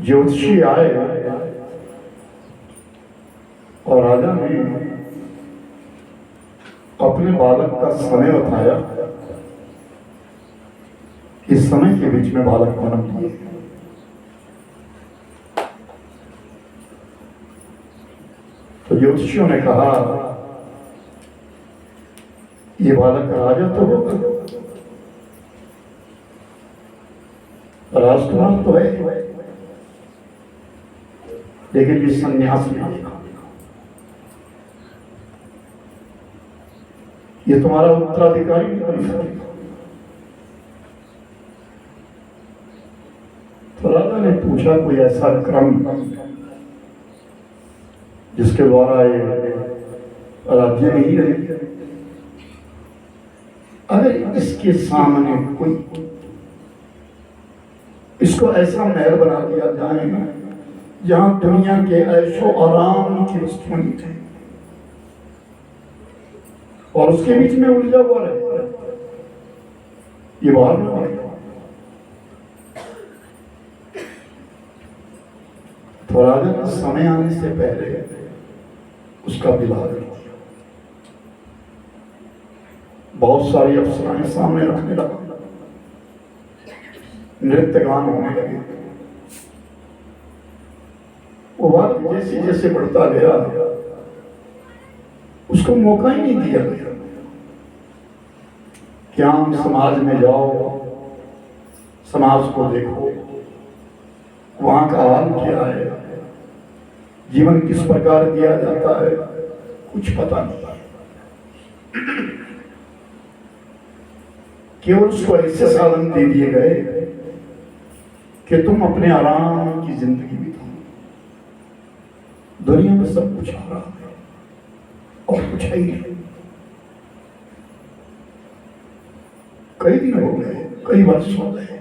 ज्योतिषी आए और राजा ने अपने बालक का समय बताया। इस समय के बीच में बालक जन्म लिए। तो ज्योतिषियों ने कहा ये बालक राजा तो होगा, राजकुमार तो है, लेकिन ये सन्यास में आएगा। ये तुम्हारा उत्तराधिकारी नहीं बन सकेगा। तो राजा ने पूछा कोई ऐसा क्रम जिसके द्वारा ये राज्य नहीं रहे। अगर इसके सामने कोई इसको ऐसा महल बना दिया जाए जहां दुनिया के ऐशो आराम की वस्तुएं थे और उसके बीच में उलझा हुआ रहे, ये बाहर ना आए। तो राजा का समय आने से पहले उसका विवाह कर दिया। बहुत सारी अप्सराएं सामने रखने लगा, नृत्य गान होने लगे। वो बात जैसे जैसे बढ़ता गया उसको मौका ही नहीं दिया गया। क्या हम समाज में जाओ, समाज को देखो, वहां का हाल क्या है, जीवन किस प्रकार दिया जाता है, कुछ पता नहीं। केवल उसको ऐसे साधन दे दिए गए कि तुम अपने आराम की जिंदगी बिताओ। दुनिया में सब कुछ आ रहा है और कुछ है ही नहीं। कई दिन हो गए, कई वर्ष हो गए,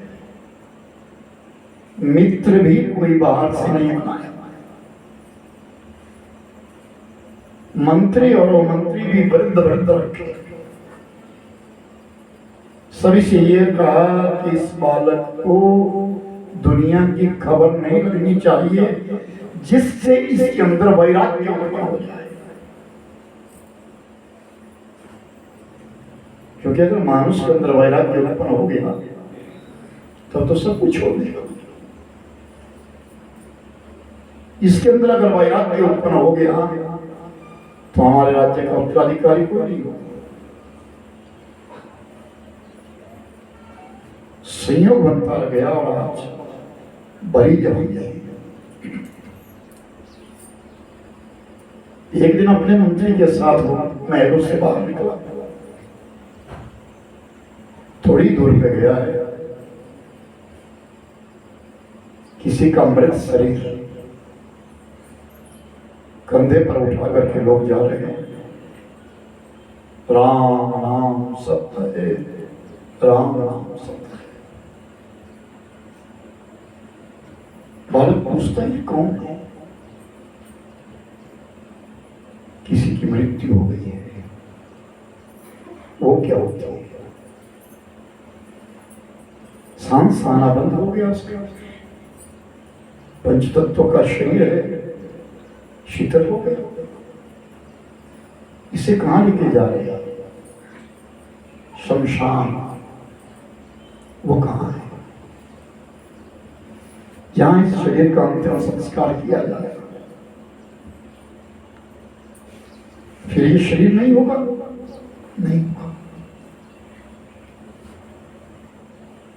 मित्र भी कोई बाहर से नहीं बनाया। मंत्री और मंत्री भी वृद्ध वृद्ध रखे। सभी से ये कहा कि इस बालक को दुनिया की खबर नहीं लगनी चाहिए जिससे इसके अंदर वैराग्य उत्पन्न हो जाए। क्योंकि अगर मानुष के अंदर वैराग्य उत्पन्न हो गया तो सब कुछ छोड़ देगा। इसके अंदर अगर वैराग्य उत्पन्न हो गया तो हमारे राज्य का उत्तराधिकारी कोई नहीं होगा। संयोग बनता गया और आज बड़ी जमी जाएगी। एक दिन अपने मंत्री के साथ वो महलों से बाहर निकला, थोड़ी दूर पे गया है, किसी का मृत शरीर कंधे पर उठा करके लोग जा रहे हैं। राम नाम सत्य है, राम नाम सत्य है। बालक पूछता है कौन है? किसी की मृत्यु हो गई है। वो क्या होता है? सांस आना बंद हो गया उसका, पंचतत्व का शरीर है, शीतल हो गया। इसे कहां लेके जा रहे हैं? शमशान। वो कहां है जहां इस शरीर का अंतिम संस्कार किया जाएगा? फिर ये शरीर नहीं होगा, नहीं होगा।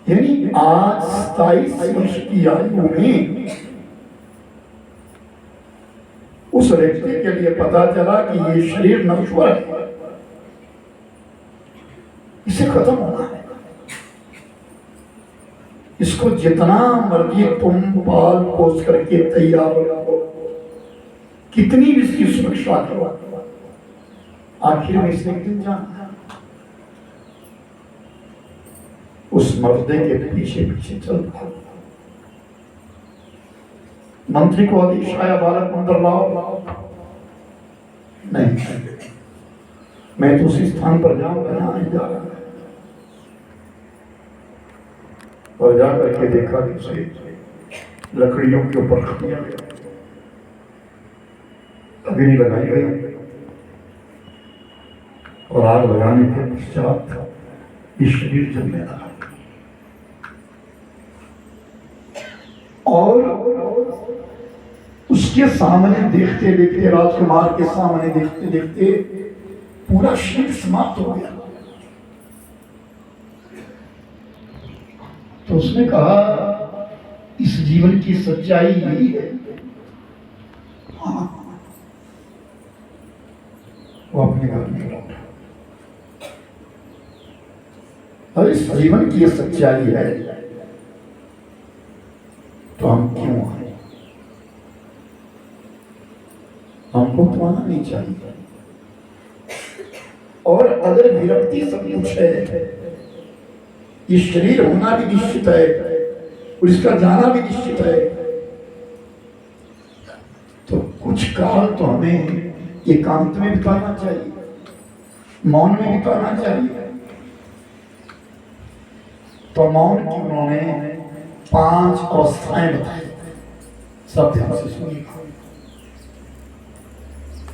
यानी आज 27 वर्ष की आयु में उस व्यक्ति के लिए पता चला कि ये शरीर नश्वर है, इसे खत्म होना है। इसको जितना मर्जी तुम पाल पोस करके तैयार रखो, कितनी भी इसकी सुरक्षा करो, आखिर में इसने गिर जाना है। उस मर्दे के पीछे पीछे चल रहा। मंत्री को आदेश आया, बालक अंदर लाओ। नहीं, मैं तो उसी स्थान पर जाऊंगा जहां नहीं जा रहा है। और जाकर के देखा कि उसे लकड़ियों के ऊपर रख दिया गया, अग्नि लगाई गई और आग लगाने के पश्चात ये शरीर जलने लगा। और उसके सामने देखते देखते, राजकुमार के सामने देखते देखते पूरा शरीर समाप्त हो गया। तो उसने कहा इस जीवन की सच्चाई यही है। हाँ। वो अपने घर में लौटा। और इस जीवन की ये सच्चाई है तो हम क्यों आए? हमको तो आना नहीं चाहिए। और अगर विरक्ति सब कुछ है, ये शरीर होना भी निश्चित है और इसका जाना भी निश्चित है, तो कुछ काल तो हमें एकांत में बिताना चाहिए, मौन में बिताना चाहिए। तो मौन की उन्होंने 5 अवस्थाएं बताई। सब ध्यान से सुनिएगा।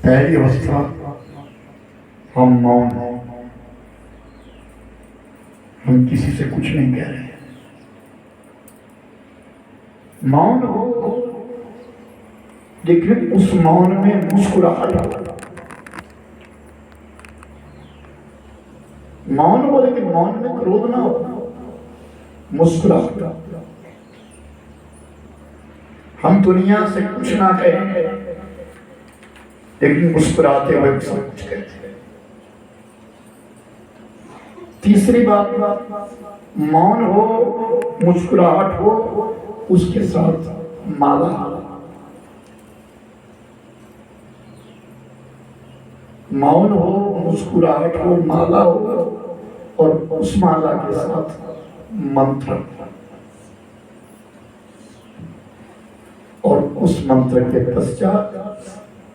पहली अवस्था, हम मौन हैं, हम किसी से कुछ नहीं कह रहे हैं। मौन हो, लेकिन उस मौन में मुस्कुराहट हो। मौन हो लेकिन मौन में क्रोध ना हो, मुस्कुराहट। हम दुनिया से कुछ ना कहें लेकिन मुस्कुराते हुए सब कुछ कहते हैं। तीसरी बात, मौन हो, मुस्कुराहट हो, उसके साथ माला। मौन हो, मुस्कुराहट हो, माला हो और उस माला के साथ मंत्र, और उस मंत्र के पश्चात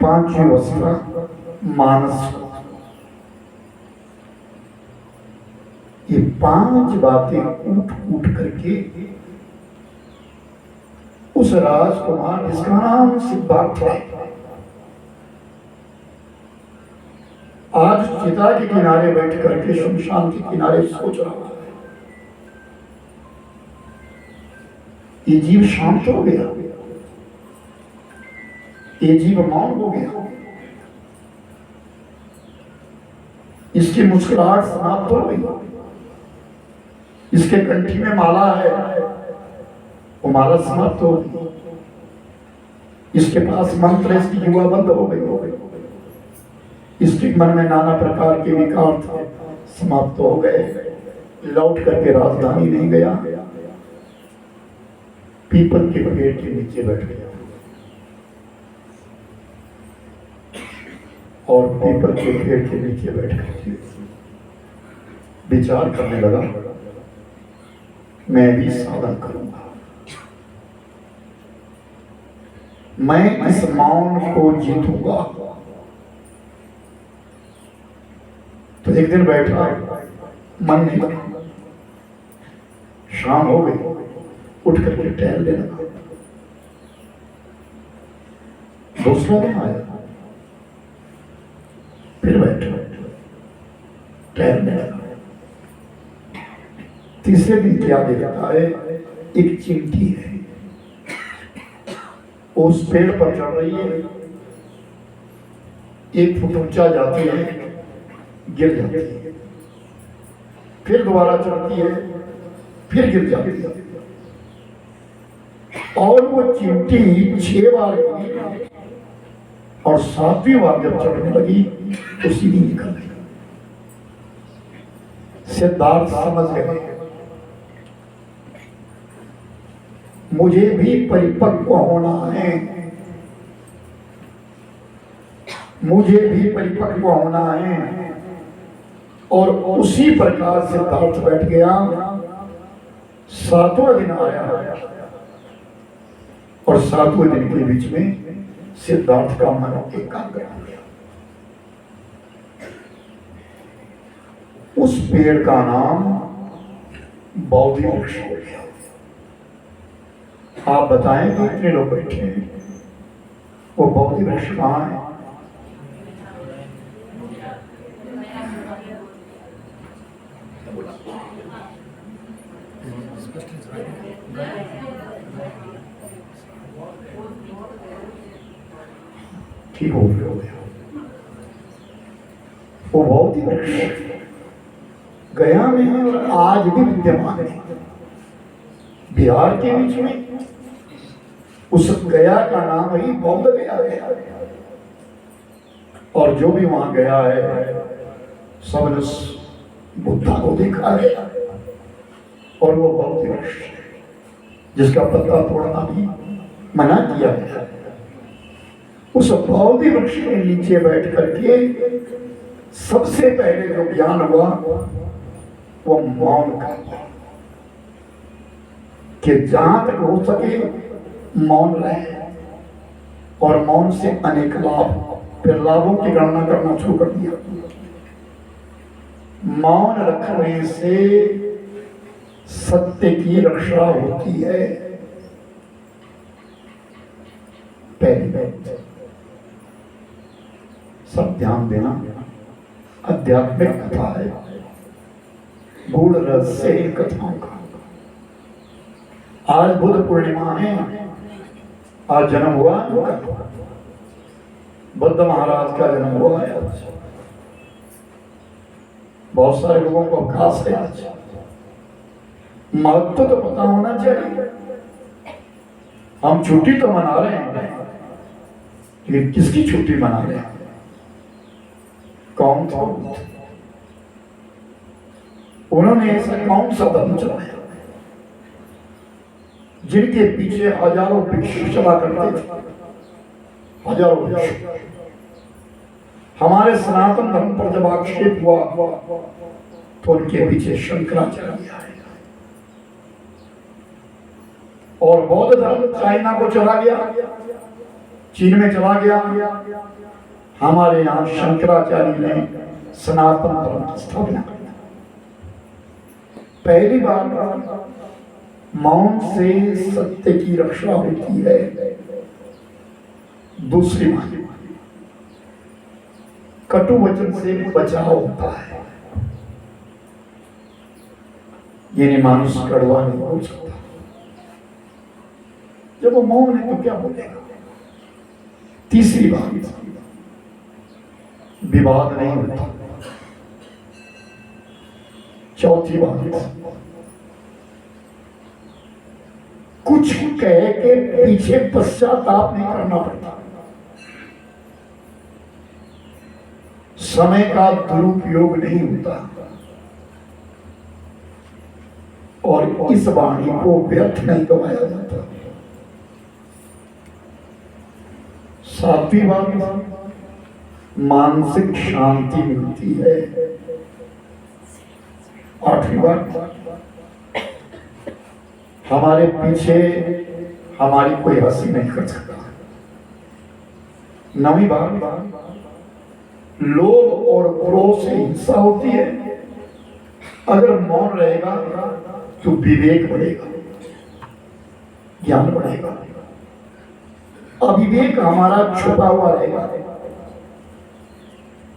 5वीं अवस्था, मानस। ये 5 बातें कूट कूट करके उस राजकुमार जिसका नाम सिद्धार्थ है, आज चिता के किनारे बैठ करके शमशान के किनारे सोच रहा है। ये जीव शांत हो गया, ये जीव मौन हो गया, इसकी मुस्कुराहट समाप्त हो गई, इसके कंठी में माला है, वो माला समाप्त हो गई, इसके पास मंत्र है, इसकी युवा बंद हो गई, इसके मन में नाना प्रकार के विकार थे, समाप्त हो गए। लौट करके राजधानी नहीं गया, पीपल के पेड़ के नीचे बैठ गया और पीपल के पेड़ के नीचे बैठ करके विचार करने लगा, मैं भी साधन करूंगा, मैं इस मौन को जीतूंगा। तो एक दिन बैठा, मन नहीं बना, शाम हो गई, उठ करके टहलने लगा। दूसरा दिन आया, फिर बैठा, टहलने लगा। तीसरे दिन क्या देखता है, एक चींटी है, उस पेड़ पर चढ़ रही है, 1 फुट ऊंचा जाती है, गिर जाती है, फिर दोबारा चढ़ती है, फिर गिर जाती है, और वो चींटी 6 बार गिरी और 7वीं बार जब चढ़ने लगी तो सीधी निकल गई। सिद्धार्थ समझ गए, मुझे भी परिपक्व होना है, मुझे भी परिपक्व होना है। और उसी प्रकार सिद्धार्थ बैठ गया। 7वां दिन आया और 7वें दिन के बीच में सिद्धार्थ का मन एकाग्र हो गया। उस पेड़ का नाम बोधि वृक्ष हो गया। आप बताएं कि इतने लोग बैठे हैं, वो बहुत ही वृक्ष कहाँ है? ठीक हो गया। वो बहुत ही वृक्ष गया में है और आज भी विद्यमान है। बिहार के बीच में उस गया का नाम ही बौद्ध गया है। और जो भी वहां गया है सबने उस बुद्धा को देखा है। और वो बौद्ध वृक्ष जिसका पत्ता तोड़ना भी मना किया गया, उस बौद्ध वृक्ष के नीचे बैठ करके सबसे पहले जो ज्ञान हुआ वो मौन का, कि जहां तक हो सके मौन रहे। और मौन से अनेक लाभ, फिर लाभों की गणना करना शुरू कर दिया। मौन रखने से सत्य की रक्षा होती है। पहली बात, सब ध्यान देना, आध्यात्मिक कथा है, गूढ़ रहस्य इन कथाओं का। आज बुद्ध पूर्णिमा है, आज जन्म हुआ बुद्ध महाराज का जन्म हुआ है। आज बहुत सारे लोगों को अवकाश है। आज महत्व तो पता होना चाहिए। हम छुट्टी तो मना रहे हैं, लेकिन किसकी छुट्टी मना रहे हैं? कौन था? उन्होंने ऐसा कौन सा धर्म चलाया जिनके पीछे हजारों भिक्षु चला करते थे? हजारों भिक्षु। हमारे सनातन धर्म पर जब आक्षेप हुआ तो उनके पीछे शंकराचार्य आए और बौद्ध धर्म चाइना को चला गया, चीन में चला गया। हमारे यहाँ शंकराचार्य ने सनातन धर्म की स्थापना की। पहली बार मौन से सत्य की रक्षा होती है। दूसरी बात, कटु वचन से बचाव होता है। यानी मानुष कड़वा नहीं बोल सकता। जब वो मौन है तो क्या बोलेगा? तीसरी बात, विवाद नहीं होता। चौथी बात, कुछ कह के पीछे पश्चाताप नहीं करना पड़ता। समय का दुरुपयोग नहीं होता और इस वाणी को व्यर्थ नहीं गवाया जाता। सातवीं बात, मानसिक शांति मिलती है। आठवीं बात, हमारे पीछे हमारी कोई हंसी नहीं कर सकता। नवीं बात, लोभ और क्रोध से हिंसा होती है। अगर मौन रहेगा तो विवेक बढ़ेगा, ज्ञान बढ़ेगा। अविवेक हमारा छुपा हुआ रहेगा।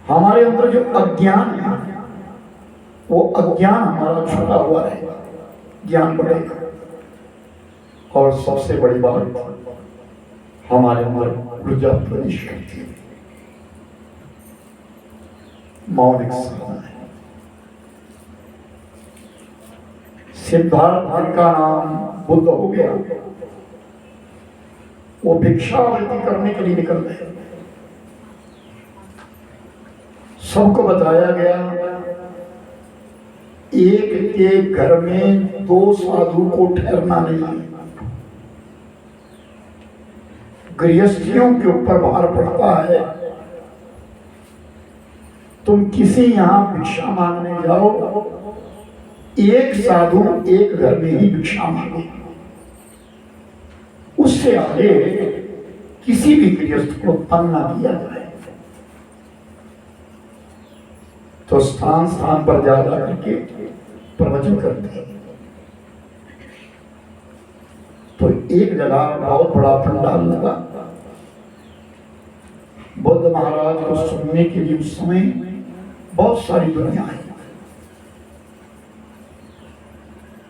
हमारे अंदर जो अज्ञान है वो अज्ञान हमारा छुपा हुआ रहेगा, ज्ञान बढ़ेगा। और सबसे बड़ी बात, हमारे अंदर ऊर्जा प्रवेश करती है। मौन एक साधन है। सिद्धार्थ का नाम बुद्ध हो गया। वो भिक्षावृत्ति करने के लिए निकल गए। सबको बताया गया एक के घर में दो साधु को ठहरना नहीं। गृहस्थियों के ऊपर भार पड़ता है। तुम किसी यहां भिक्षा मांगने जाओ, एक साधु एक घर में ही भिक्षा मांगे, उससे आगे किसी भी गृहस्थ को तंग ना किया जाए। तो स्थान स्थान पर जा करके प्रवचन करते हैं। तो एक जगह बहुत बड़ा पंडाल लगा। बुद्ध महाराज को सुनने के लिए उस समय बहुत सारी दुनिया आई,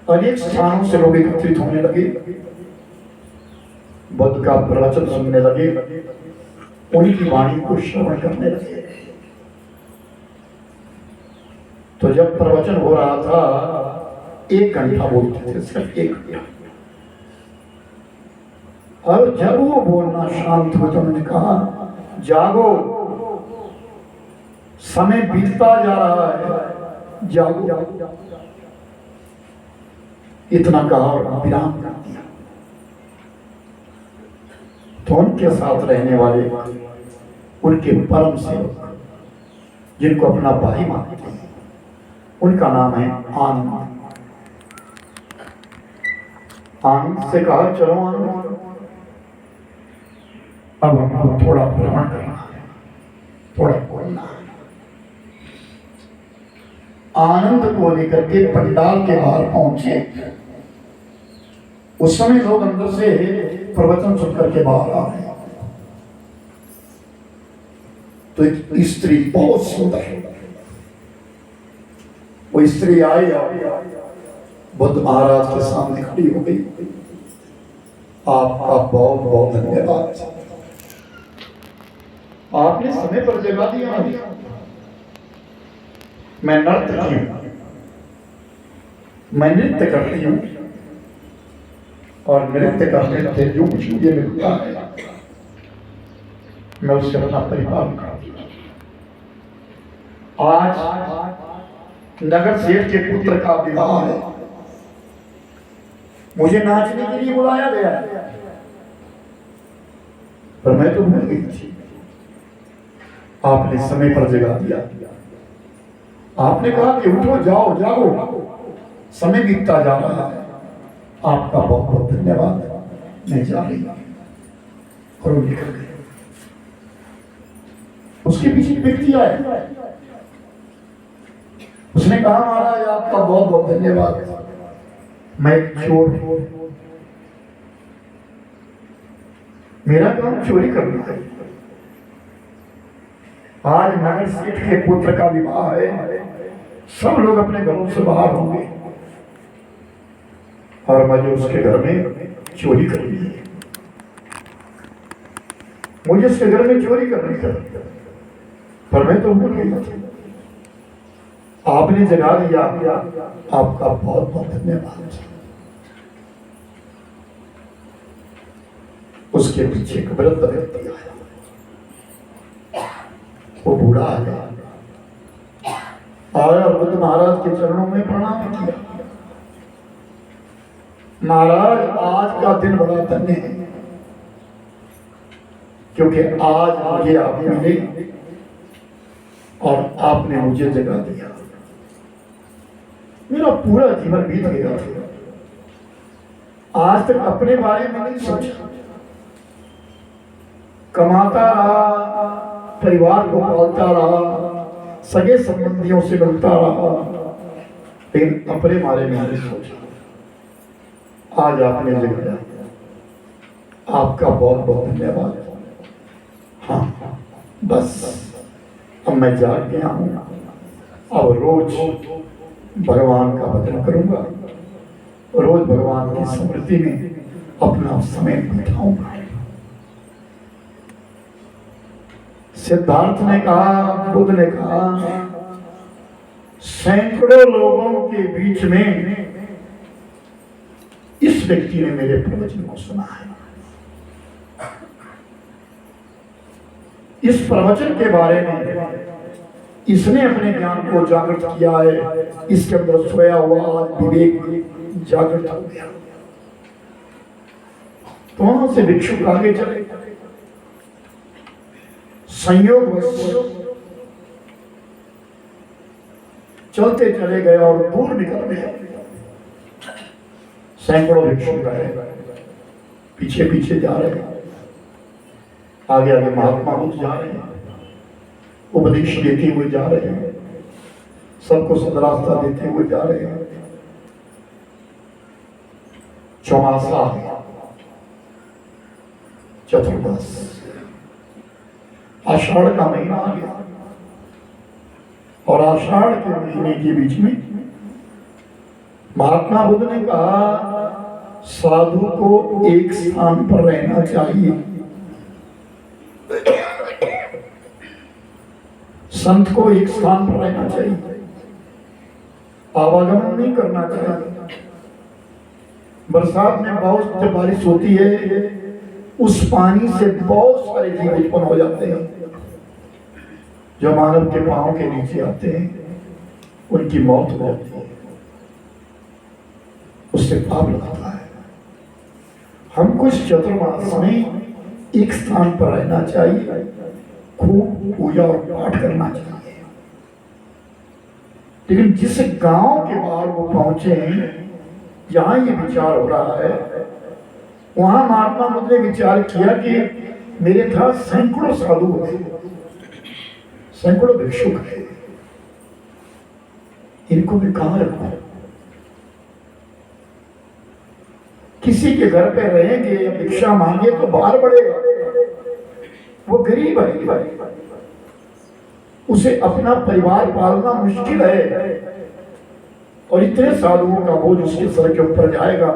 अनेक स्थानों से लोग एकत्रित होने लगे, बुद्ध का प्रवचन सुनने लगे, उनकी वाणी को श्रवण करने लगे। तो जब प्रवचन हो रहा था 1 घंटा बोलते थे, सिर्फ 1 घंटा। और जब वो बोलना शांत हुआ तो उन्होंने कहा, जागो, समय बीतता जा रहा है, जागो। इतना कहा और विराम कर दिया। तो उनके साथ रहने वाले उनके परम सेवक, जिनको अपना भाई मानते हैं, उनका नाम है आनंद। आनंद से कहा, चलो आनंद, अब हमको थोड़ा भ्रमण करना है, थोड़ा बोलना है। आनंद को लेकर के पंडाल के बाहर पहुंचे। उस समय लोग अंदर से प्रवचन सुनकर के बाहर आ रहे हैं। तो एक स्त्री बहुत सुंदर है, वो स्त्री आई और बुद्ध महाराज के सामने खड़ी हो गई। आपका बहुत बहुत धन्यवाद, आपने समय पर जगा दिया। मैं नर्तकी हूं, मैं नृत्य करती हूं, और नृत्य करने से जो कुछ मुझे मिलता है मैं उससे अपना परिवार करती हूं। आज नगर सेठ के पुत्र का विवाह है, मुझे नाचने के लिए बुलाया गया है, पर मैं तो भूल गई थी। आपने समय पर जगा दिया। आपने कहा कि उठो, जाओ, जागो, समय बीतता जा रहा है। आपका बहुत बहुत धन्यवाद, मैं जा रही हूं। और वो निकल गए। उसके पीछे एक व्यक्ति आया, उसने कहा, महाराज आपका बहुत बहुत धन्यवाद, मैं एक चोर हूं, मेरा काम चोरी करना है। आज नगर सेठ के पुत्र का विवाह है, सब लोग अपने घरों से बाहर होंगे और मुझे उसके घर में चोरी करनी है, मुझे उसके घर में चोरी करनी है, पर मैं तो भूल गई थी। आपने जगा दिया, आपका बहुत बहुत धन्यवाद। उसके पीछे एक वृद्ध व्यक्ति आया, वो बूढ़ा आ गया, आया और बुद्ध महाराज के चरणों में प्रणाम किया। महाराज आज का दिन बड़ा धन्य है, क्योंकि आज मुझे आप मिले और आपने मुझे जगा दिया। मेरा पूरा जीवन बीत गया था, आज तक अपने बारे में नहीं सोचा, कमाता रहा, परिवार को पालता रहा, सगे संबंधियों से मिलता रहा, लेकिन अपने बारे में नहीं सोचा। आज आपने जगाया, आपका बहुत बहुत धन्यवाद। हाँ, बस अब मैं जाग गया हूँ, अब रोज भगवान का भजन करूंगा, रोज भगवान की स्मृति में अपना समय बिताऊंगा। सिद्धार्थ ने कहा, बुद्ध ने कहा, सैकड़ों लोगों के बीच में इस व्यक्ति ने मेरे प्रवचन को सुना है। इस प्रवचन के बारे में इसने अपने ज्ञान को जागृत किया है, इसके अंदर सोया हुआ विवेक जागृत हो गया। तो वहां से भिक्षुक आगे चले, संयोग चलते चले गए और दूर निकल गए। सैकड़ों भिक्षुक आए, पीछे पीछे जा रहे हैं, आगे आगे महात्मा बुद्ध जा रहे हैं, उपदेश देते हुए जा रहे हैं, सबको सदरास्ता देते हुए जा रहे हैं। चौमासा चतुर्दश, आषाढ़ का महीना आ गया और आषाढ़ के महीने के बीच में महात्मा बुद्ध ने कहा साधु को एक स्थान पर रहना चाहिए, संत को एक स्थान पर रहना चाहिए, आवागमन नहीं करना चाहिए। बरसात में बहुत जब बारिश होती है उस पानी से बहुत सारे जीव उत्पन्न हो जाते हैं जो मानव के पांव के नीचे आते हैं, उनकी मौत हो जाती है, उससे पाप लगता है। हमको इस चतुर्मास में एक स्थान पर रहना चाहिए, खूब पूजा और पाठ करना चाहिए। लेकिन जिस गांव के बाहर वो पहुंचे जहां ये विचार हो रहा है, वहां महात्मा बुद्ध ने विचार किया कि मेरे था सैकड़ों साधु है, सैकड़ों भिक्षुक है, इनको मैं कहां रखूं? किसी के घर पे रहेंगे या भिक्षा मांगे तो बाहर बढ़ेगा, वो गरीब है, उसे अपना परिवार पालना मुश्किल है और इतने साधुओं का बोझ उसके सर के ऊपर जाएगा,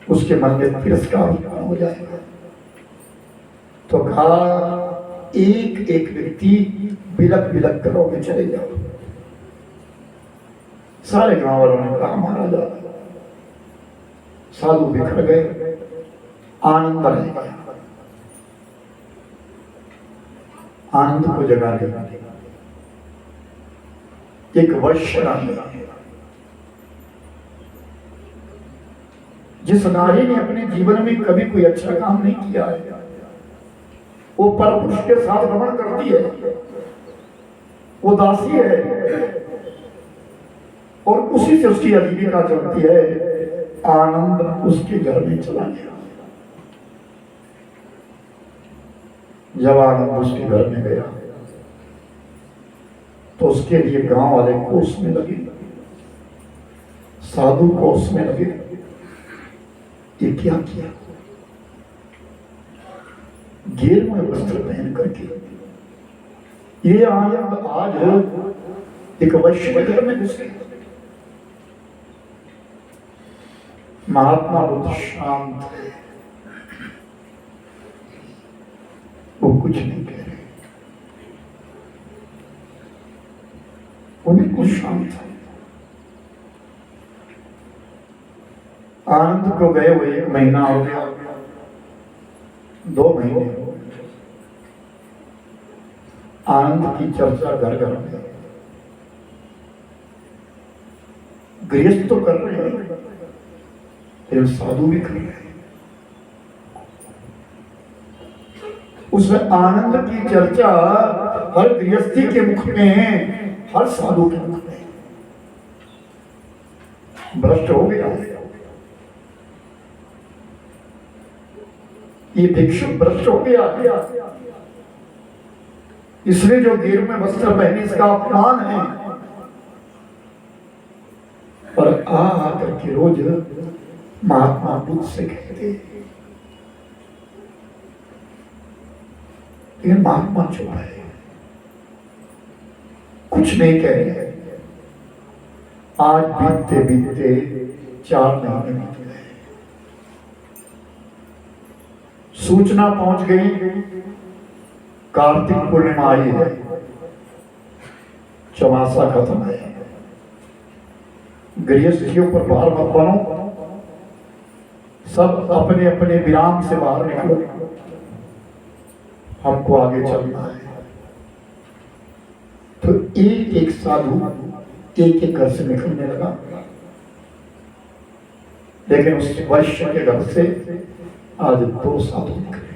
उसके मन में तिरस्कार हो जाएगा। तो कहा एक एक व्यक्ति बिलक बिलक घरों में चले जाओ। सारे गांव वालों ने कहा महाराज, साधु बिखर गए, आनंद रह गया, आनंद को जगा देगा। एक वैश्य नारी, जिस नारी ने अपने जीवन में कभी कोई अच्छा काम नहीं किया है, वो परपुरुष के साथ भ्रमण करती है, वो दासी है और उसी से उसकी आजीविका चलती है। आनंद उसके घर में चला गया। जब आनंद उसके घर में गया तो उसके लिए गांव वाले कोसने लगे, साधु कोसने लगे, ये क्या किया? गेरुए वस्त्र पहन करके ये आनंद आज एक वैश्य के घर में घुस गया। महात्मा बुद्ध शांत है, वो कुछ नहीं कह रहे, वो बिल्कुल शांत है। आनंद को गए हुए 1 महीना हो गया, 2 महीने हो गए, आनंद की चर्चा घर घर में, गृहस्थ तो कर रहे हैं, फिर साधु भी कर रहे हैं। उस आनंद की चर्चा हर गृहस्थी के मुख में, हर साधु के मुख में। भ्रष्ट हो गया, ये भिक्षुक भ्रष्ट हो गया, इसलिए जो गेरू में वस्त्र पहने इसका अपमान है। पर आकर के रोज महात्मा बुद्ध से कहते, ये महात्मा चुप है, कुछ नहीं कह रहे। आज बीतते बीतते 4 महीने बीत गए, सूचना पहुंच गई कार्तिक पूर्णिमा आई है, चौमासा खत्म है, गृहस्थियों पर भार मत बनो, सब अपने अपने विराम से बाहर निकलो, हमको आगे चलना है। तो एक एक साधु एक एक घर से निकलने लगा, लेकिन उस वैश्य के घर से आज 2 साधु निकले।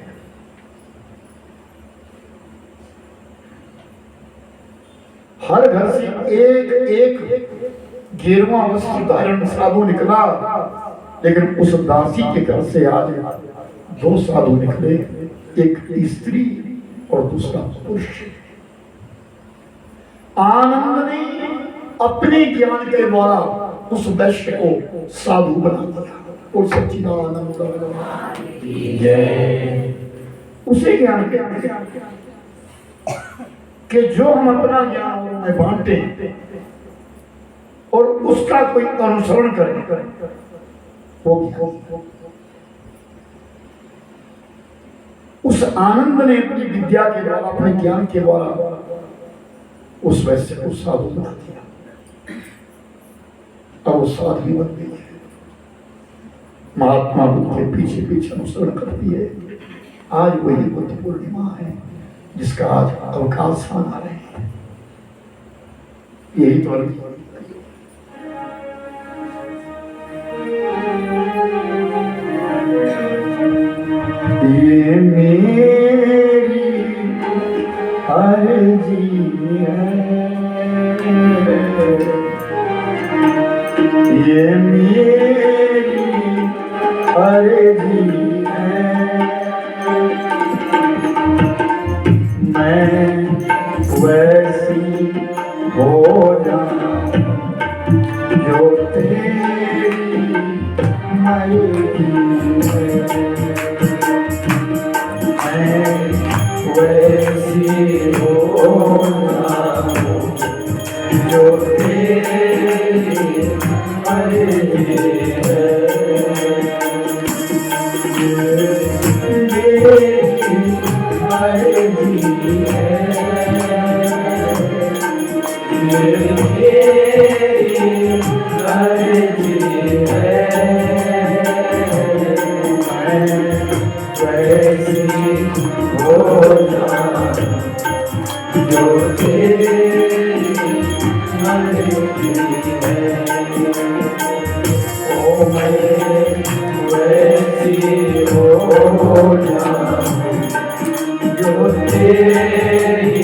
हर घर से एक एक गेरुआ वस्त्र धारण साधु निकला, लेकिन उस दासी के घर से आज 2 साधु निकले, एक स्त्री और दूसरा पुरुष। आनंद ने अपने ज्ञान के द्वारा उस वैश्य को साधु बना दिया। और सच्चिदानंद जय। उसे ज्ञान कि जो हम अपना ज्ञान में बांटे और उसका कोई अनुसरण करे वो उस आनंद ने अपनी विद्या के द्वारा, अपने ज्ञान के द्वारा उस वैश्य को साधु बना दिया। अब वो साधु बन गई है, महात्मा बुद्ध के पीछे पीछे अनुसरण करती है। आज वही बुद्ध पूर्णिमा है जिसका आज अवकाश मना रहे हैं। यही तो ये मेरी अर्जी है, ये मेरी अर्जी है, मैं वैसी हो जाऊं जो तेरी मर्जी है, वैसी हो जाऊं जो तेरी मर्जी है, मेरी मर्जी है, मेरी मर्जी है, वैसी हो जाऊं जो तेरी मर्जी है, ओ मैं वैसी हो जाऊं जो तेरी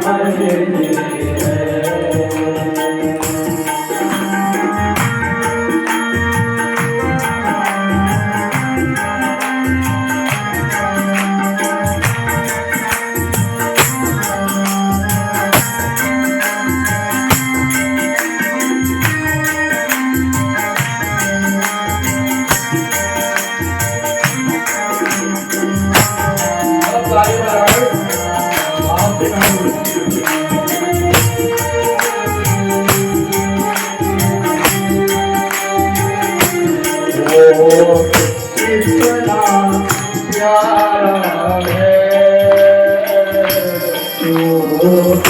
मर्जी है। इतना प्यारा है तू,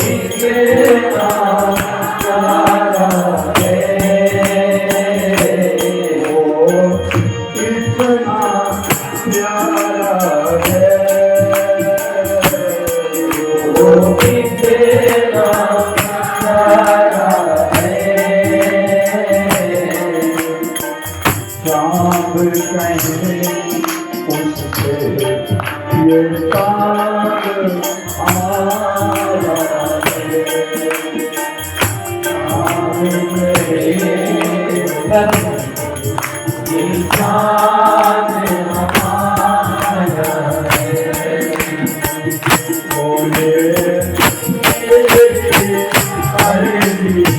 इतना प्यारा है वो, इतना प्यारा है वो, इतना प्यारा है, सांप कहे उससे ये सांप हमारा है, सांप कहे ये सांप हमारा है, बोले मेरी अर्जी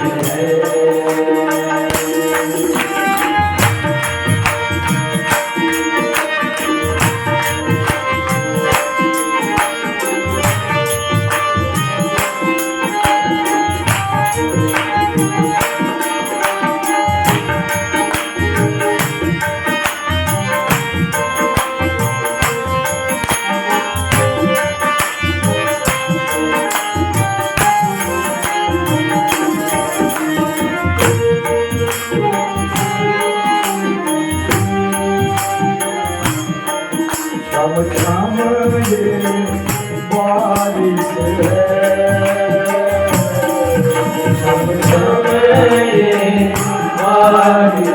है, बारिश है,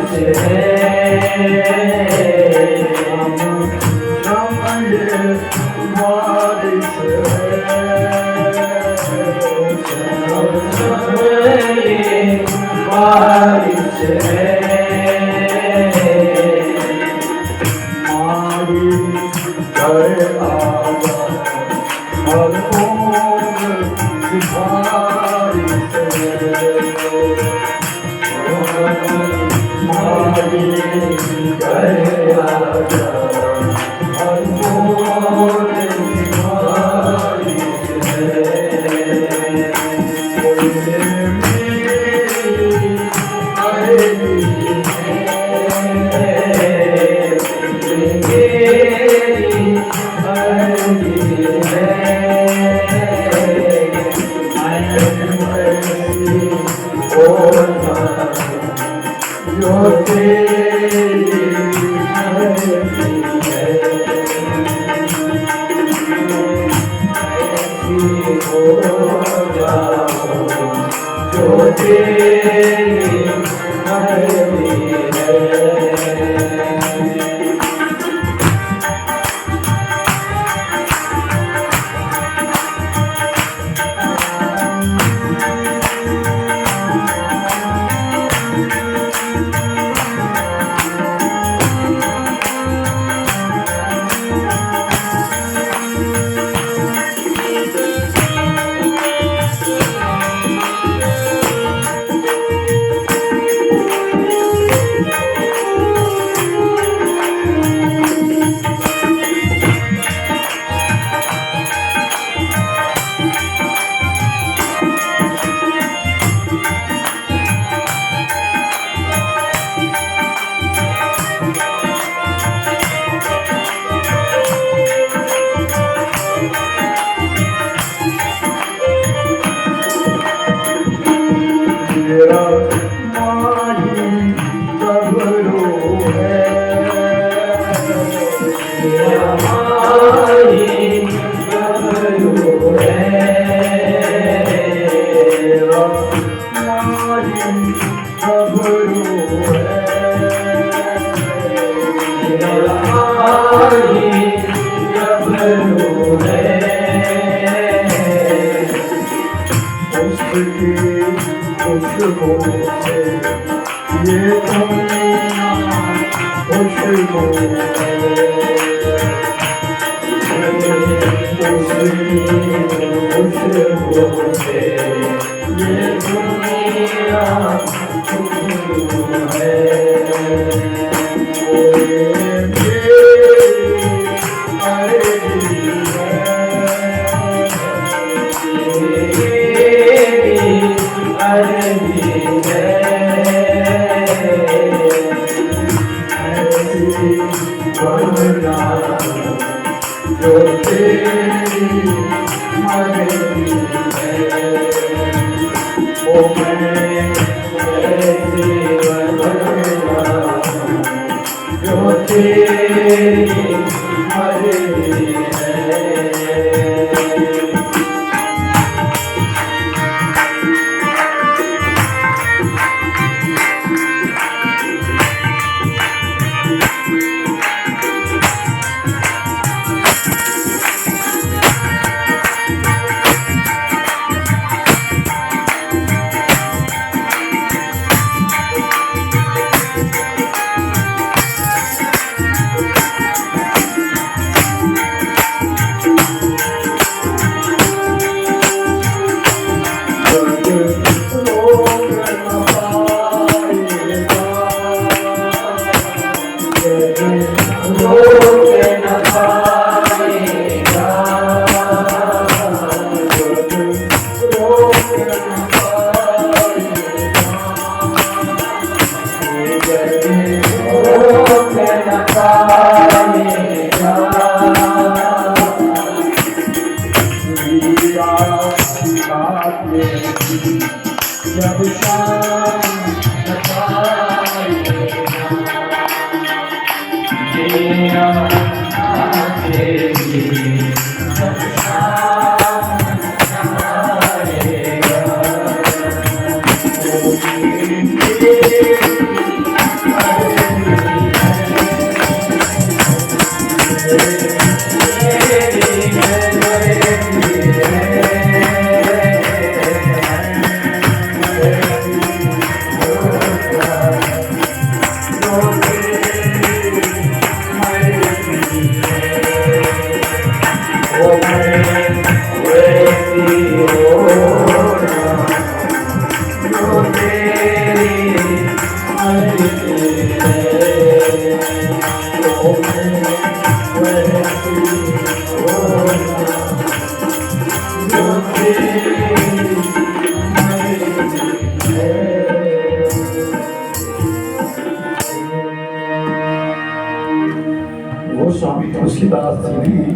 वो स्वामी तुलसीदास जी ने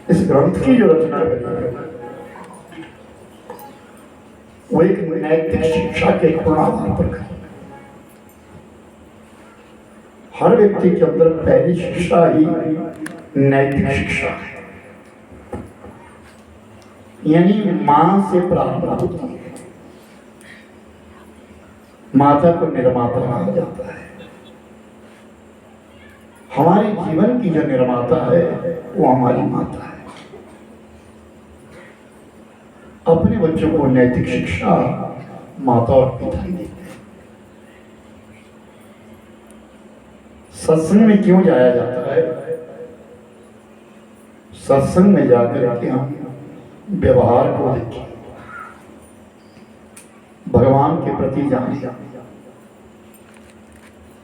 इस ग्रंथ की जो रचना करी है वो एक नैतिक शिक्षा के गुणाधार पर करी। हर व्यक्ति के अंदर पहली शिक्षा ही नैतिक शिक्षा है, यानी मां से प्राप्त होती है। माता को निर्माता कहा जाता है। हमारे जीवन की जो निर्माता है वो हमारी माता है। अपने बच्चों को नैतिक शिक्षा माता और पिता ही देते हैं। सत्संग में क्यों जाया जाता है? सत्संग में जाकर के हम व्यवहार को देखें, भगवान के प्रति जाने,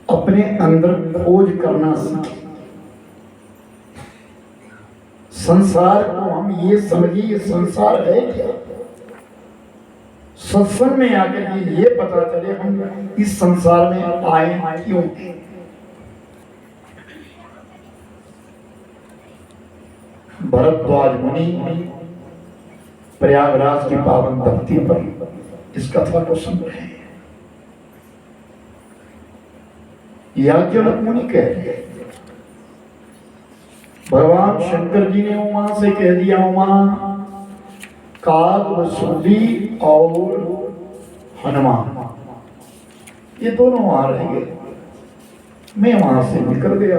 अपने अंदर खोज करना सीखें। संसार को हम ये समझिए ये संसार है क्या। सत्संग में आकर के ये पता चले हम इस संसार में आए क्यों। भरद्वाज मुनि प्रयागराज की पावन धरती पर इस कथा को सुन रहे हैं। याज्ञवल्क्य मुनि कह रहे हैं, भगवान शंकर जी ने उमा से कह दिया, उमा काग वसुली और हनुमान ये दोनों वहां रह गए। मैं वहां से निकल गया।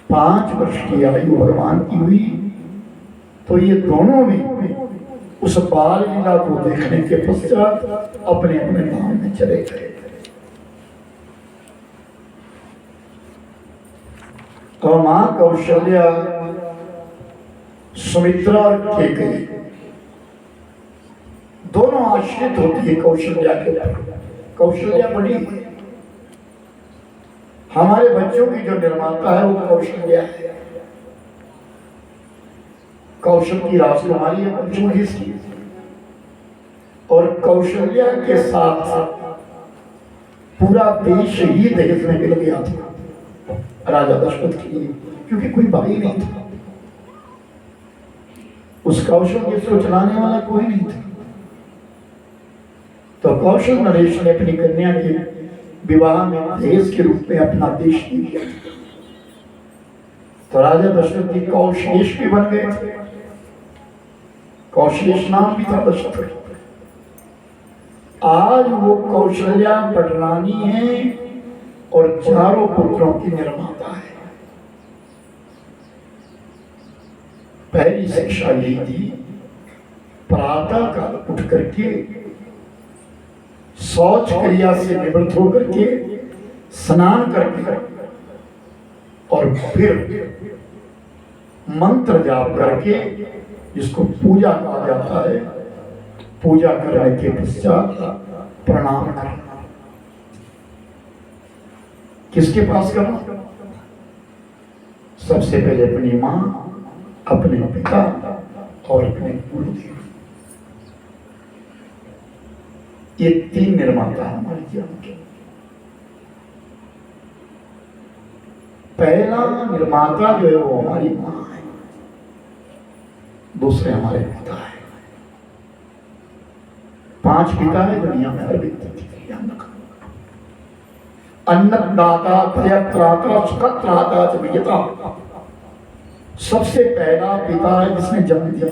5 वर्ष की आयु भगवान की हुई तो ये दोनों भी उस बाल लीला को देखने के पश्चात अपने अपने धाम में चले गए। तो मां कौशल्या, सुमित्रा और केकई दोनों आश्रित होती है कौशल्या के ऊपर। कौशल्या बड़ी हमारे बच्चों की जो निर्माता है वो कौशल्या है। कौशल की राजकुमारी है बच्चों की, और कौशल्या के साथ पूरा देश ही दहेज में मिल गया था राजा दशरथ के लिए, क्योंकि कोई भाई नहीं था। उस कौशल देश को चलाने वाला कोई नहीं था। तो कौशल नरेश ने अपनी कन्या के विवाह में दहेज के रूप में अपना देश दिया। तो राजा दशरथ जी कौशलेश भी बन गए थे। कौशलेश नाम भी था दशरथ। आज वो कौशल्या पटरानी है और चारों पुत्रों की निर्माता है। पहली शिक्षा यही थी, प्रातः काल उठ करके शौच क्रिया से निवृत्त होकर के स्नान करके और फिर मंत्र जाप करके, जिसको पूजा कहा जाता है, पूजा करने के पश्चात प्रणाम करना। किसके पास करना? सबसे पहले अपनी मां, अपने पिता और अपने गुरुदेव। ये 3 निर्माता है हमारे जीवन के। पहला निर्माता जो है वो हमारी मां है, दूसरे हमारे पिता है। 5 पिता है दुनिया में हर व्यक्ति की, ध्यान रखना। अन्नदाता, भयत्राता, सुखत्राता च वियता। सबसे पहला पिता है जिसने जन्म दिया।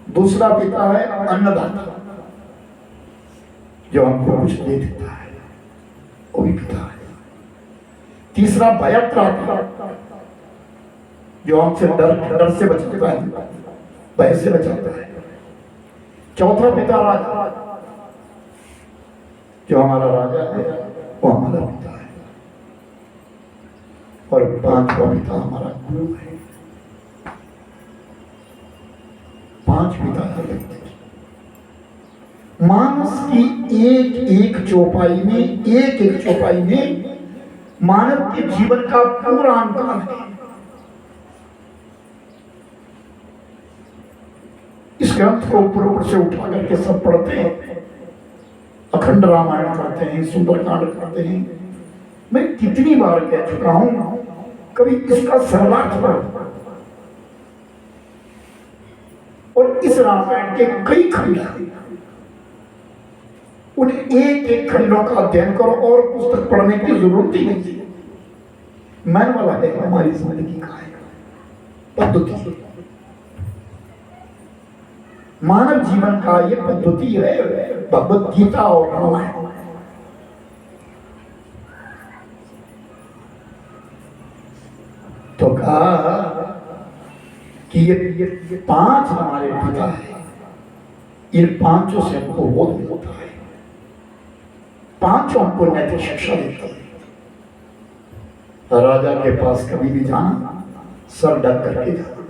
दूसरा पिता है अन्नदाता, जो हमको कुछ दे देता है, वो भी पिता है। तीसरा भयत्राता, जो हमसे डर से बचाता है, भय से बचाता है। चौथा पिता राजा, जो हमारा राजा है वो हमारा पिता है। और 5वां पिता हमारा गुरु है। 5 पिता है व्यक्ति। मानस की एक एक चौपाई में मानव के जीवन का पूरा अंकन है। इस ग्रंथ को ऊपर से उठा करके सब पढ़ते हैं, अखंड रामायण करते हैं, सुंदरकांड करते हैं। मैं कितनी बार कह चुका हूं, कभी इसका सर्वार्थ पढ़ो। और इस रामायण के कई खंड, उन एक एक खंडों का अध्ययन करो और पुस्तक पढ़ने की जरूरत ही नहीं है। मैन वाला है हमारी जिंदगी का है पद्धति, मानव जीवन का ये पद्धति है भगवत गीता और रामायण। तो कहा कि ये पांच हमारे पिता है, इन पांचों से हमको बोध होता है, पांचों हमको नैतिक शिक्षा देते हैं। राजा के पास कभी भी जाना सर ढक करके जाना,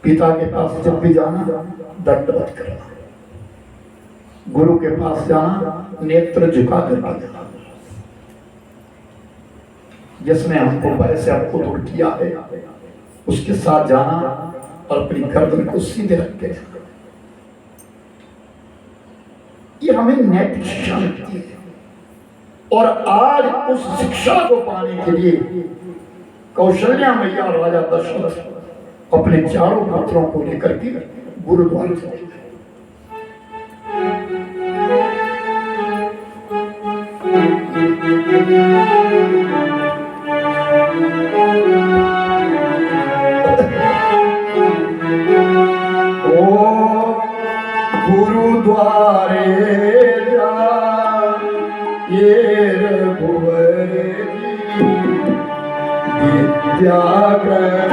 पिता के पास जब भी जाना दंडवत करना, गुरु के पास जाना नेत्र झुका करके जाना। जिसने हमको भय से हमको दूर किया है उसके साथ जाना और अपनी गर्दन को सीधे रख के जाना। ये हमें नैतिक शिक्षा मिलती है। और आज उस शिक्षा को पाने के लिए कौशल्या मैया और राजा दशरथ अपने चारों पुत्रों को लेकर के गुरुद्वारे चले गए। गुरुद्वारे जा ये रघुवर विद्या ग्रहण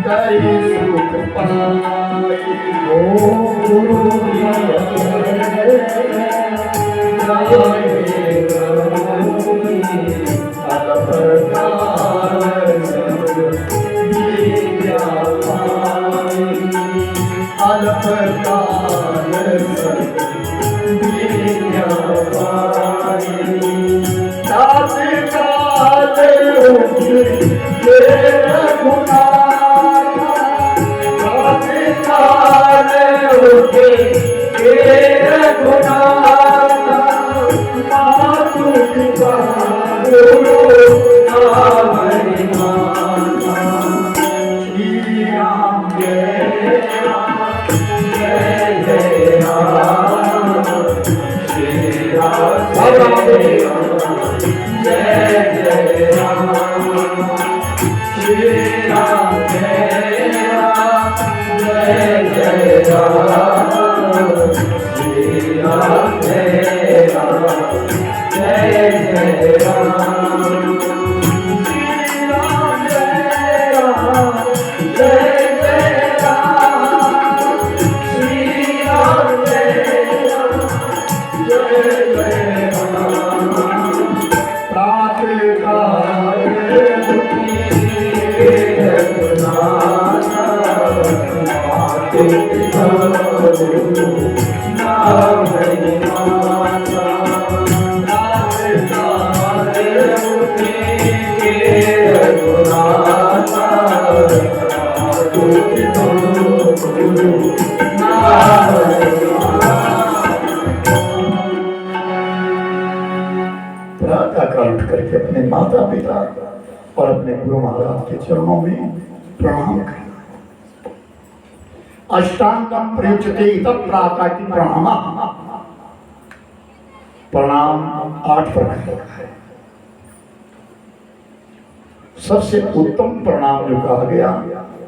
करी सुख पाई। ओ गुरुद्वारे अपने माता पिता और अपने गुरु महाराज के चरणों में प्रणाम करना। अष्टांगम प्रयुज्यते तब प्रातः प्रणाम। प्रणाम 8 प्रकार का है। सबसे उत्तम प्रणाम जो कहा गया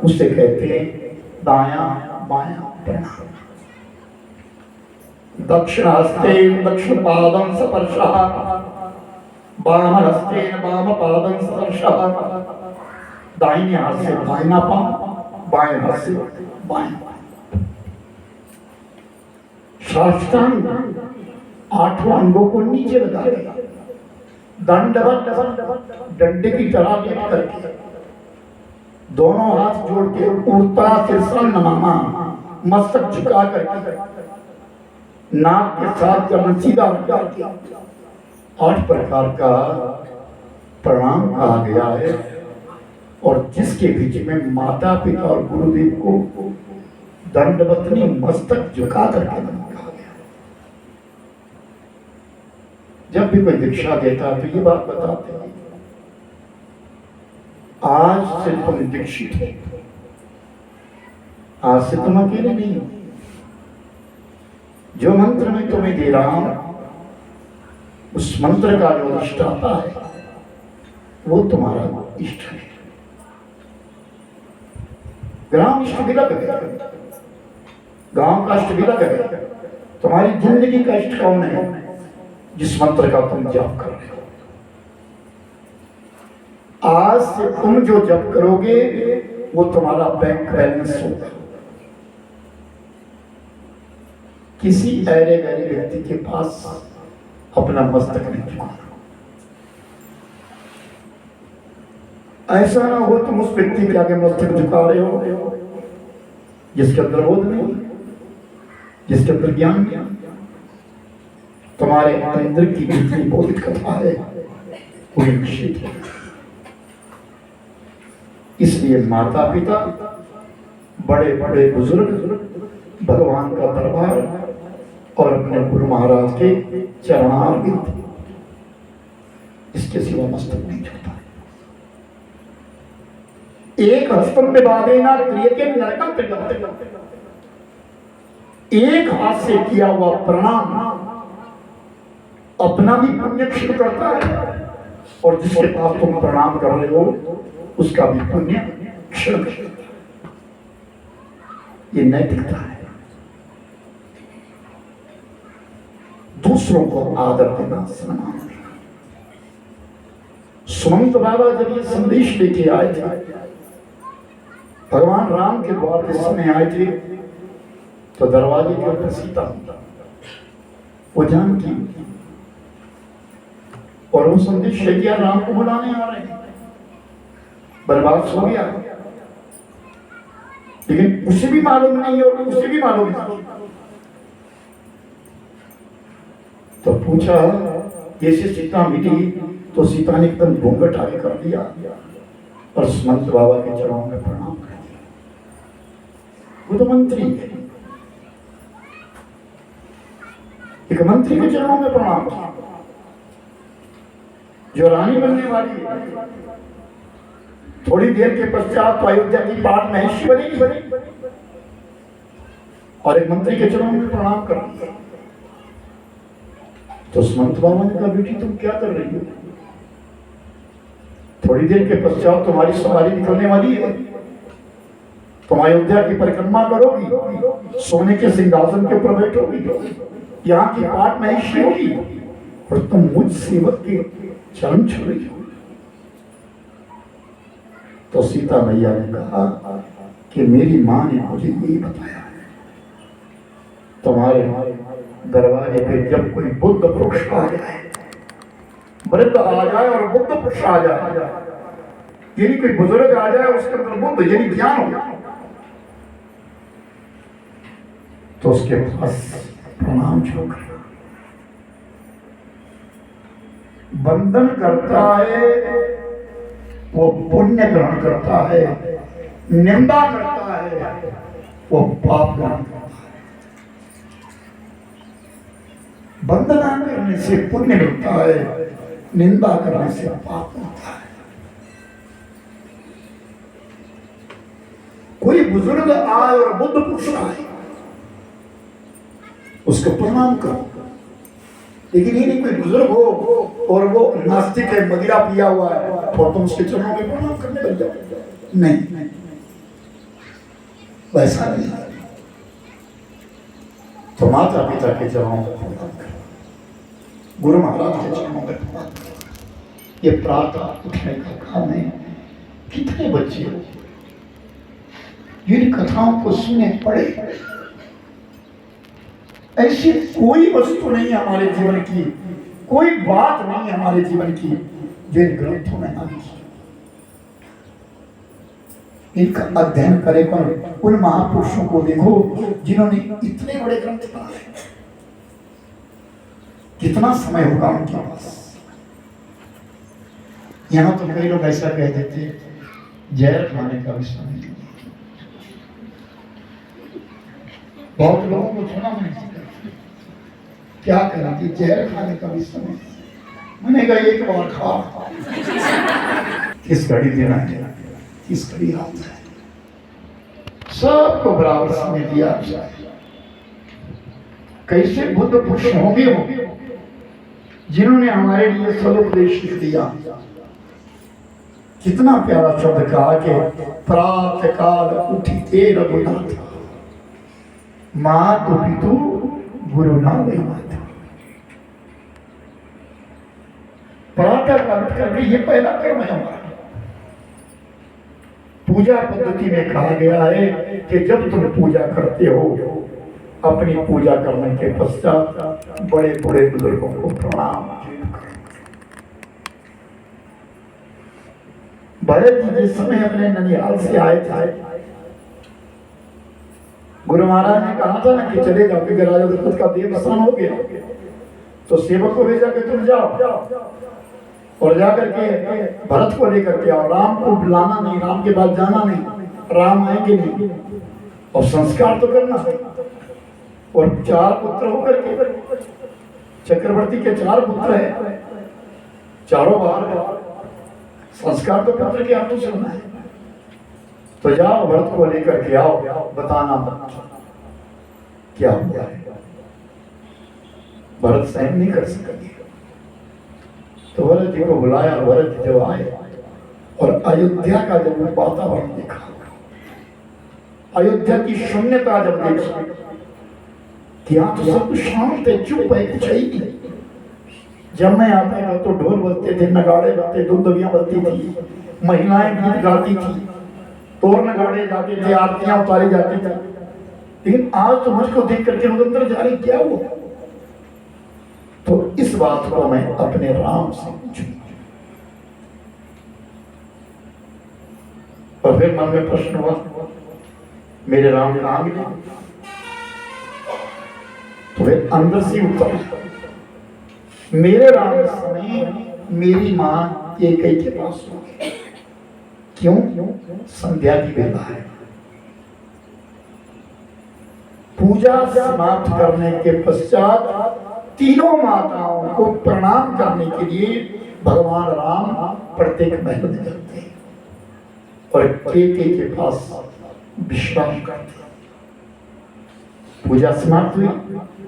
उसे कहते हैं दाया बाया प्रणाम। दक्षिण हस्ते दक्षिण पादं स्पर्शः, वाम हस्ते वाम पादं स्पर्शः। दाहिने हाथ से दाहिना पांव, बाएं हाथ से बाएं पांव। साष्टांग 8 अंगों को नीचे लगा दिया, दंडवत डंडे की तरह लेट करके दोनों हाथ जोड़ के उड़ता सिरसा नमाना, मस्तक झुका करके नाक के साथ जब सीधा करके 8 प्रकार का प्रणाम कहा गया है, और जिसके बीच में माता पिता और गुरुदेव को दंडवतनी मस्तक झुका करके कहा गया। जब भी कोई दीक्षा देता है तो ये बात बताते हैं, आज से तुम दीक्षित हो, आज से तुम अकेले नहीं हो। जो मंत्र मैं तुम्हें दे रहा हूं, उस मंत्र का जो अधिष्ठाता है वो तुम्हारा इष्ट है। ग्राम इष्ट भी लग गया, गांव का इष्ट भी लग गया। तुम्हारी जिंदगी का इष्ट कौन है? जिस मंत्र का तुम जप कर रहे हो। आज से तुम जो जप करोगे वो तुम्हारा बैंक बैलेंस होगा। किसी ऐरे गैरे व्यक्ति के पास अपना मस्तक नहीं झुकाना। ऐसा ना हो तुम उस व्यक्ति के आगे मस्तक झुका रहे हो जिसके अंदर बोध नहीं, जिसके अंदर ज्ञान नहीं। तुम्हारे अंदर की जितनी बोधित कथा है वो निश्चित है। इसलिए माता पिता, बड़े बड़े बुजुर्ग, भगवान का दरबार और अपने गुरु महाराज के चरणारविंद, इसके सिवा मस्तक नहीं झुकता। एक हस्तम पे बाधेना क्रियते नरकम पे, एक हाथ से किया हुआ प्रणाम अपना भी पुण्य क्षीण करता है, और जिसके पास तुम प्रणाम कर रहे हो उसका भी पुण्य क्षीण करता है। ये नैतिकता है। दूसरों को आदर देना, सम्मान देना। सुमंत बाबा जब ये संदेश लेके आए थे, भगवान राम के द्वार के समय आए थे, तो दरवाजे के ऊपर सीता वो जानकी, और वो संदेश किया राम को बुलाने आ रहे हैं। बर्बाद हो गया, लेकिन उसे भी मालूम नहीं और उसे भी मालूम नहीं। तो पूछा, जैसे सीता मिली तो सीता ने एकदम घूंघट आगे कर दिया और सुमंत बाबा के चरणों में प्रणाम कर दिया। वो तो मंत्री है, एक मंत्री के चरणों में प्रणाम किया। जो रानी बनने वाली है, थोड़ी देर के पश्चात अयोध्या की पाठ महिषी बनेगी, और एक मंत्री के चरणों में प्रणाम कर दिया। तो सुमंत बाबा ने कहा, बेटी तुम क्या कर रही हो? थोड़ी देर के पश्चात तुम्हारी सवारी निकलने वाली है, तुम अयोध्या की परिक्रमा करोगी, सोने के सिंहासन के ऊपर बैठोगी, यहाँ की पाठ महिषी होगी, और तुम मुझ सेवक के चरण छू रही हो। तो सीता मैया ने कहा कि मेरी माँ ने मुझे यही बताया है, तुम्हारे दरवाजे पे जब कोई बुद्ध पुरुष आ जाए, वृद्ध आ जाए और बुद्ध पुरुष आ जाए, यानी कोई बुजुर्ग आ जाए उसके अंदर बुद्ध यानी ज्ञान हो, तो उसके पास प्रणाम छोड़ बंधन करता है, वो पुण्य ग्रहण करता है, निंदा करता है वो पाप ग्रहण करता है। वंदना करने से पुण्य मिलता है, निंदा करने से पाप मिलता है। कोई बुजुर्ग आए और बुद्ध पुरुष आए, उसको प्रणाम करो, लेकिन ये नहीं कोई बुजुर्ग हो और वो नास्तिक है, मदिरा पिया हुआ है, और तुम उसके चरणों में प्रणाम करने लग जाओ। नहीं, वैसा नहीं। तो माता पिता के चरणों में प्रणाम करो, गुरु महाराज के चरणों में प्रणाम करो। ये प्रातः उठने का काम है। कितने बच्चे हो जिन कथाओं को सुने पढ़े, ऐसी कोई वस्तु नहीं है हमारे जीवन की, कोई बात नहीं है हमारे जीवन की जो इन ग्रंथों में ना लिखी। इनका अध्ययन करें, पर उन महापुरुषों को देखो जिन्होंने इतने बड़े ग्रंथ बनाए। कितना समय होगा उनके पास। यहाँ तो कई लोग ऐसा कह देते जहर खाने का भी समय नहीं। बहुत लोगों को सुना मैंने, क्या करेंगे, जहर खाने का भी समय मैंने कहा एक बार खा, किस घड़ी देना है, किस घड़ी रात है, सबको बराबर समय दिया जाए। कैसे बुद्ध पुरुष होंगे जिन्होंने हमारे लिए सदुपदेश दिया। कितना प्यारा शब्द कहा कि प्रातः काल उठिते रघुनाथ, मातु पितु गुरु ना वही माता। प्रातः काल करके ये पहला कर्म है हमारा। पूजा पद्धति में कहा गया है कि जब तुम पूजा करते हो, अपनी पूजा करने के पश्चात बड़े बड़े बुजुर्गों को प्रणाम। भरत जी जिस समय अपने ननिहाल से आए थे, गुरु महाराज ने कहा था ना कि चले जाओ, क्योंकि राजा दशरथ का देवसान हो गया, तो सेवक को भेजा कि तुम जाओ और जाकर के भरत को लेकर के आओ। राम को बुलाना नहीं, राम के पास जाना नहीं, राम आएंगे नहीं, और संस्कार तो करना है। और 4 पुत्र होकर के, चक्रवर्ती के 4 पुत्र हैं, चारों बाहर, संस्कार तो पुत्र के हाथों से होना है। तो जाओ भरत को लेकर के आओ, बताना क्या हुआ है। भरत सहन नहीं कर सकेंगे, तो भरत जी को बुलाया। भरत जी जब आए और अयोध्या का जब वातावरण देखा, अयोध्या की शून्यता जब देखी, यहाँ तो सब कुछ शांत है, चुप है, कुछ ही नहीं। जब मैं आता था तो ढोल बजते थे, नगाड़े बजते, दुंदुभियां बजती थी, महिलाएं गीत गाती थी, तोर नगाड़े जाते थे, आरतियां उतारी जाती थी। लेकिन आज तो मुझको देख करके अंदर जा रही, क्या हुआ? तो इस बात को मैं अपने राम से पूछूं। और फिर मन में प्रश्न हुआ, मेरे राम कहाँ मिले? तो फिर अंदर से उत्तर, मेरे राम समय मेरी मां कैकेयी के पास होगी। क्यों? संध्या की बेला है, पूजा समाप्त करने के पश्चात तीनों माताओं को प्रणाम करने के लिए भगवान राम प्रत्येक महल में जाते हैं और कैकेयी के पास विश्राम करते हैं। पूजा समाप्त हुई,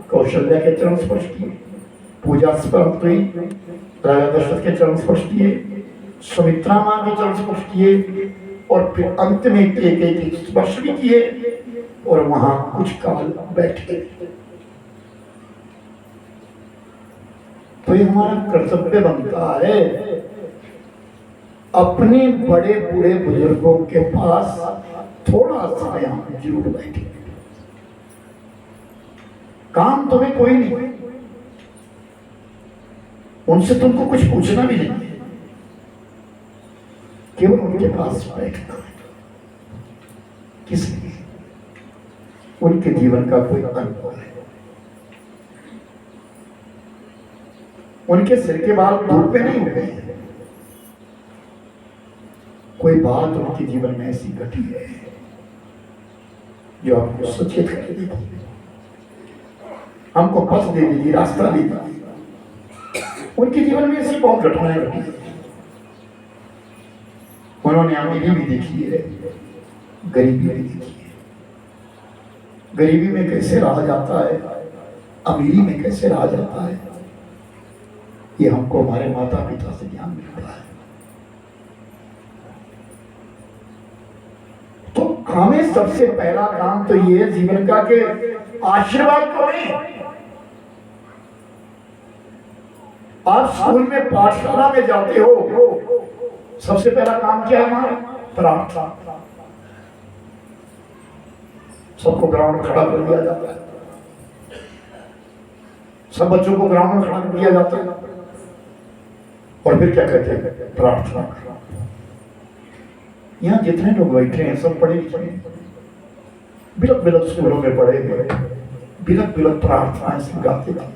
कौशल्या के चरण स्पर्श किए, पूजा समाप्त हुई, राजा दशरथ के चरण स्पर्श किए, सुमित्रा मां के चरण स्पर्श किए, और फिर अंत में कैकेयी के स्पर्श भी किए और वहां कुछ काल बैठे। तो ये हमारा कर्तव्य बनता है अपने बड़े बूढ़े बुजुर्गों के पास थोड़ा समय जरूर बैठे। काम तुम्हें कोई नहीं, उनसे तुमको कुछ पूछना भी नहीं, केवल उनके पास बैठना है। किस लिए? उनके जीवन का कोई अनुभव है, उनके सिर के बाल धूप पे नहीं उगे हैं, कोई बात उनके जीवन में ऐसी घटी है जो आपको सचेत कर देगी, हमको पथ दे देगी, रास्ता दे देगी। उनके जीवन में ऐसी बहुत घटनाएं घटी। उन्होंने अमीरी भी देखी है, गरीबी भी देखी है। गरीबी में कैसे रहा जाता है, अमीरी में कैसे रहा जाता है, ये हमको हमारे माता पिता से ज्ञान मिलता है। तो हमें सबसे पहला काम तो ये है जीवन का कि आशीर्वाद करें। आप स्कूल में, पाठशाला में जाते हो, सबसे पहला काम क्या है हमारा? प्रार्थना। सबको ग्राउंड में खड़ा कर दिया जाता है, सब बच्चों को ग्राउंड में खड़ा कर दिया जाता है, और फिर क्या कहते हैं? प्रार्थना। यहाँ जितने लोग बैठे हैं सब पढ़े लिखे हैं, बिलक बिलक स्कूलों में पढ़े हुए, बिलक बिलक प्रार्थनाएं सिखाते थे।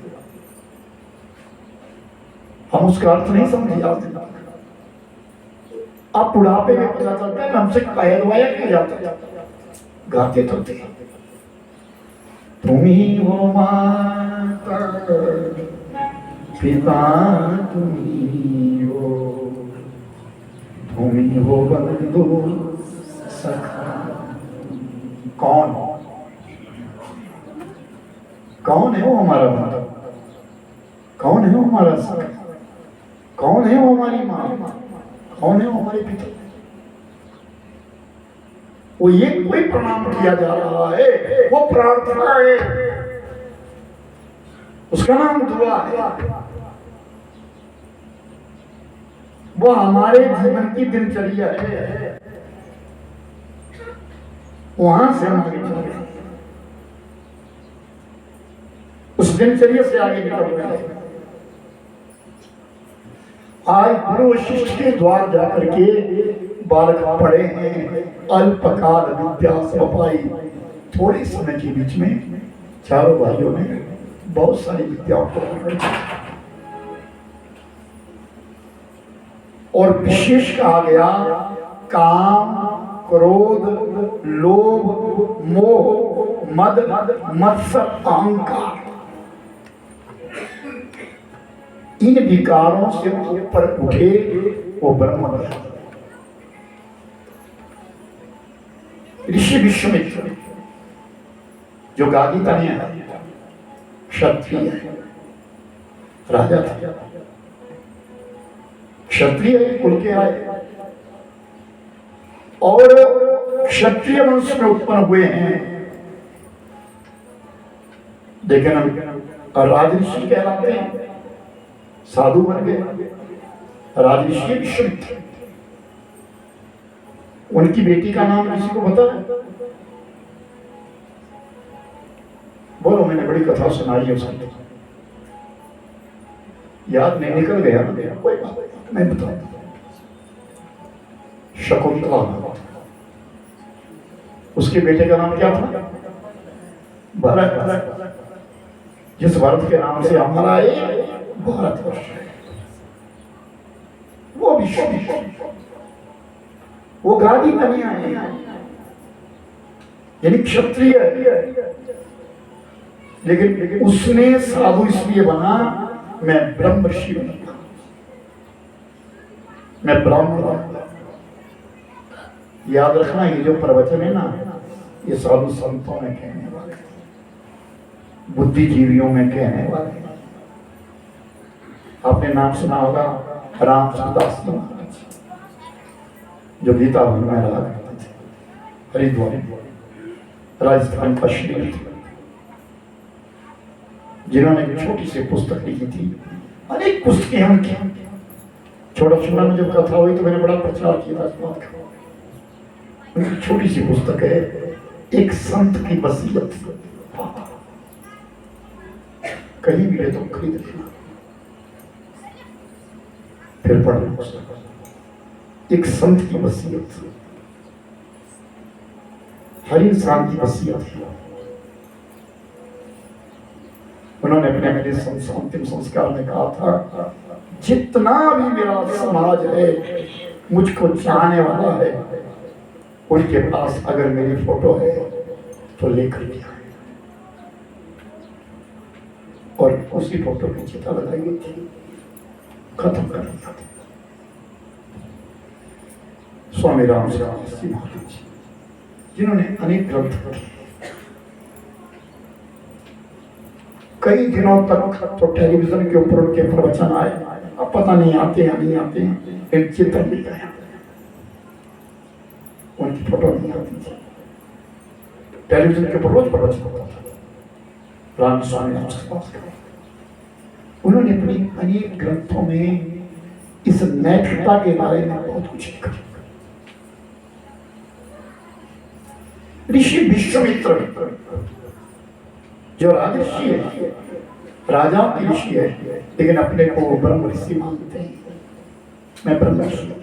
हम उसका अर्थ नहीं समझे आज। आप बुढ़ापे में पता चलता है हमसे कह दवाया क्यों जाता, गाते तो थे, तुम ही हो माता पिता, तुम ही हो बंधु सखा। कौन कौन है वो हमारा बंधु, कौन है वो हमारा सखा, कौन है वो हमारी माँ, कौन है वो हमारे पिता। वो ये कोई प्रणाम किया जा रहा है, वो प्रार्थना है, उसका नाम दुआ है। वो हमारे जीवन की दिनचर्या है, वहां से हम आगे चल रहे, उस दिनचर्या से आगे निकल रहे हैं। आज गुरु शिष्य के द्वार जाकर के बालक पढ़े हैं, अल्पकाल विद्या सपाई। थोड़े समय के बीच में चारों भाइयों ने बहुत सारी विद्याओं को, और विशेष कहा गया काम, क्रोध, लोभ, मोह, मद, मत्सर, अहंकार, इन विकारों से ऊपर उठे वो ब्रह्म। ऋषि विश्वामित्र जो गादी तने है, क्षत्रिय राजा था, क्षत्रिय कुल के आए और क्षत्रिय वंश में उत्पन्न हुए हैं, लेकिन राजऋषि कहलाते हैं, साधु बन गए, राजऋषि विश्वामित्र। उनकी बेटी का नाम किसी को पता है? बोलो, मैंने बड़ी कथा सुनाई है उसकी, याद नहीं, निकल गया ना, कोई बात नहीं, मैं बताऊंगा। शकुंतला, उसके बेटे का नाम क्या था? भरत। जिस भरत के नाम से हमारा ये भारतवर्ष है, वो विश्व, वो गादी कन्या है, यानी क्षत्रिय, लेकिन उसने साधु इसलिए बना, मैं ब्रह्म ऋषि बना, मैं ब्राह्मण बना। याद रखना, ये जो प्रवचन है ना, ये साधु संतों में कहने वाले, बुद्धिजीवियों में कहने वाले। आपने नाम सुना होगा रामदास महाराज, जो गीता वन में रहा करते थे, हरिद्वार राजस्थान पश्चिमी, जिन्होंने एक छोटी सी पुस्तक लिखी थी। अनेक पुस्तकें हम की, छोटा छोटा में जब कथा हुई तो मैंने बड़ा प्रचार किया था इस बात का। उनकी छोटी सी पुस्तक है, एक संत की वसीयत, कहीं भी ले तो खरीद लेना, फिर पढ़ना पुस्तक। एक संत की वसीयत, हर इंसान की वसीयत है। उन्होंने अपने अंतिम संस्कार में कहा था, जितना भी मेरा समाज है, मुझको चाहने वाला है, उनके पास अगर मेरी फोटो है तो लेकर के आए। और उसी फोटो की चिता लगाई गई थी, खत्म कर दिया था। स्वामी राम जी महाराज, जिन्होंने अनेक ग्रंथ लिखे, कई दिनों तक तो टेलीविजन के ऊपर उनके प्रवचन आए, अब पता नहीं आते हैं नहीं आते हैं, एक चित्र भी गया, उनकी फोटो नहीं आती थी। टेलीविजन के ऊपर रोज प्रवचन होता था, राम स्वामी राम। उन्होंने अपने अनेक ग्रंथों में इस नैतिकता के बारे में बहुत कुछ लिखा। ऋषि विश्वामित्र जो राजर्षि है, राजाओं की ऋषि है, लेकिन अपने को ब्रह्म ऋषि मानते हैं, मैं ब्रह्म ऋषि।